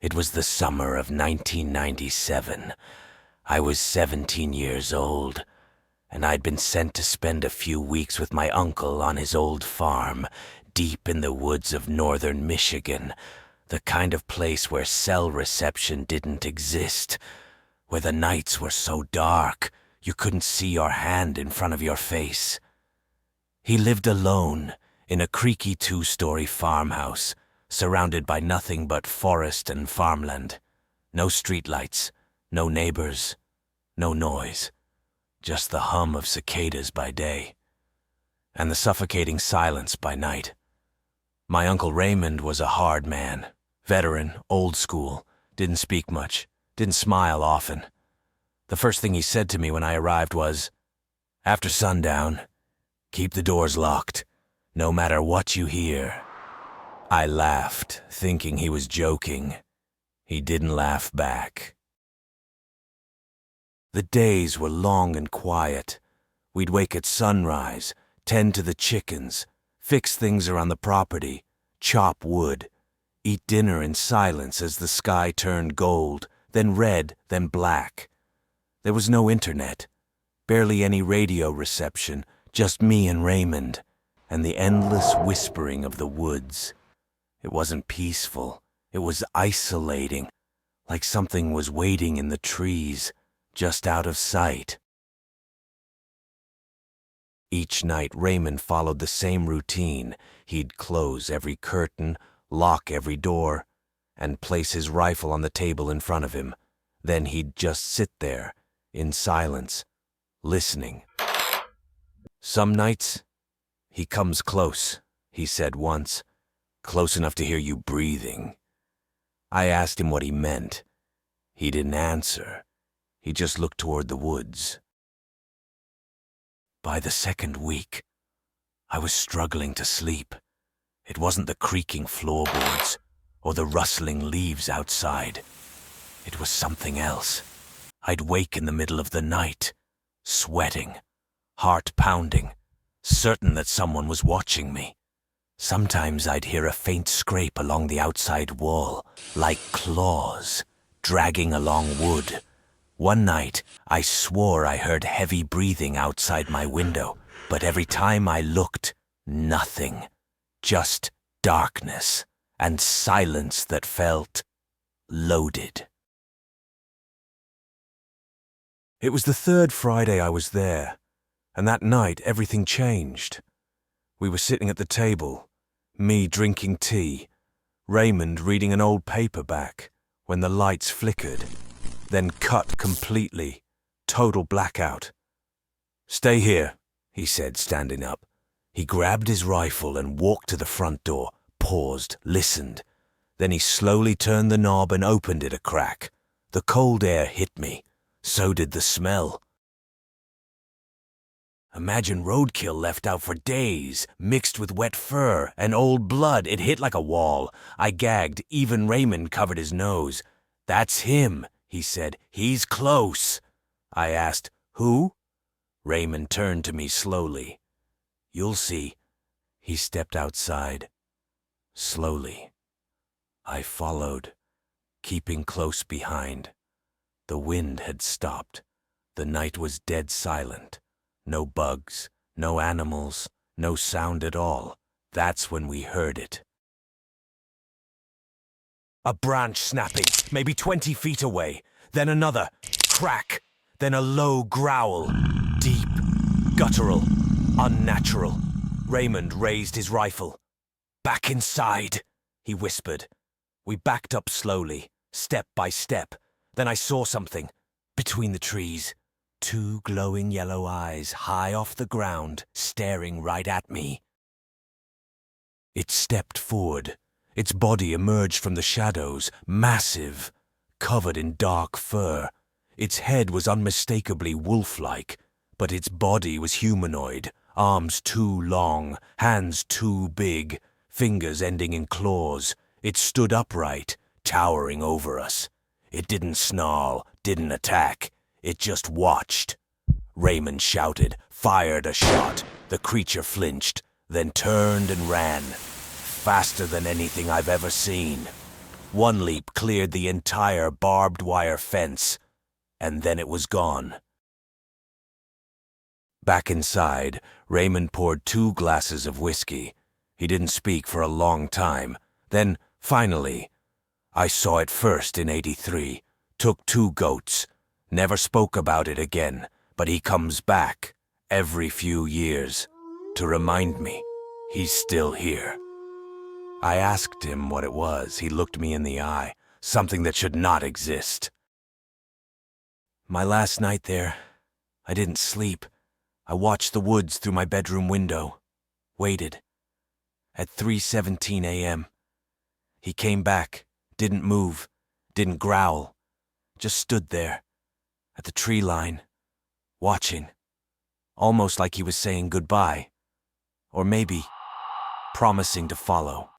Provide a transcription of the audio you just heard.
It was the summer of 1997. I was 17 years old, and I'd been sent to spend a few weeks with my uncle on his old farm, deep in the woods of northern Michigan, the kind of place where cell reception didn't exist, where the nights were so dark you couldn't see your hand in front of your face. He lived alone in a creaky 2-story farmhouse, surrounded by nothing but forest and farmland. No streetlights, no neighbors, no noise. Just the hum of cicadas by day, and the suffocating silence by night. My Uncle Raymond was a hard man, veteran, old school, didn't speak much, didn't smile often. The first thing he said to me when I arrived was, "After sundown, keep the doors locked, no matter what you hear." I laughed, thinking he was joking. He didn't laugh back. The days were long and quiet. We'd wake at sunrise, tend to the chickens, fix things around the property, chop wood, eat dinner in silence as the sky turned gold, then red, then black. There was no internet, barely any radio reception, just me and Raymond, and the endless whispering of the woods. It wasn't peaceful. It was isolating, like something was waiting in the trees, just out of sight. Each night Raymond followed the same routine. He'd close every curtain, lock every door, and place his rifle on the table in front of him. Then he'd just sit there, in silence, listening. "Some nights, he comes close," he said once, "close enough to hear you breathing." I asked him what he meant. He didn't answer. He just looked toward the woods. By the second week, I was struggling to sleep. It wasn't the creaking floorboards or the rustling leaves outside. It was something else. I'd wake in the middle of the night, sweating, heart pounding, certain that someone was watching me. Sometimes I'd hear a faint scrape along the outside wall, like claws, dragging along wood. One night, I swore I heard heavy breathing outside my window, but every time I looked, nothing. Just darkness and silence that felt loaded. It was the third Friday I was there, and that night everything changed. We were sitting at the table, me drinking tea, Raymond reading an old paperback, when the lights flickered, then cut completely, total blackout. "Stay here," he said, standing up. He grabbed his rifle and walked to the front door, paused, listened. Then he slowly turned the knob and opened it a crack. The cold air hit me. So did the smell. Imagine roadkill left out for days, mixed with wet fur and old blood. It hit like a wall. I gagged. Even Raymond covered his nose. "That's him," he said. "He's close." I asked, "Who?" Raymond turned to me slowly. "You'll see." He stepped outside. Slowly. I followed, keeping close behind. The wind had stopped. The night was dead silent. No bugs, no animals, no sound at all. That's when we heard it. A branch snapping, maybe 20 feet away. Then another crack. Then a low growl. Deep, guttural, unnatural. Raymond raised his rifle. "Back inside," he whispered. We backed up slowly, step by step. Then I saw something between the trees. 2 glowing yellow eyes high off the ground, staring right at me. It stepped forward. Its body emerged from the shadows, massive, covered in dark fur. Its head was unmistakably wolf-like, but its body was humanoid, arms too long, hands too big, fingers ending in claws. It stood upright, towering over us. It didn't snarl, didn't attack. It just watched. Raymond shouted, fired a shot. The creature flinched, then turned and ran, faster than anything I've ever seen. One leap cleared the entire barbed wire fence, and then it was gone. Back inside, Raymond poured 2 glasses of whiskey. He didn't speak for a long time. Then, finally, I saw it first in '83. Took 2 goats. Never spoke about it again, but he comes back every few years to remind me he's still here. I asked him what it was. He looked me in the eye, something that should not exist. My last night there, I didn't sleep. I watched the woods through my bedroom window, waited. At 3:17 a.m., he came back, didn't move, didn't growl, just stood there, at the tree line, watching, almost like he was saying goodbye, or maybe promising to follow.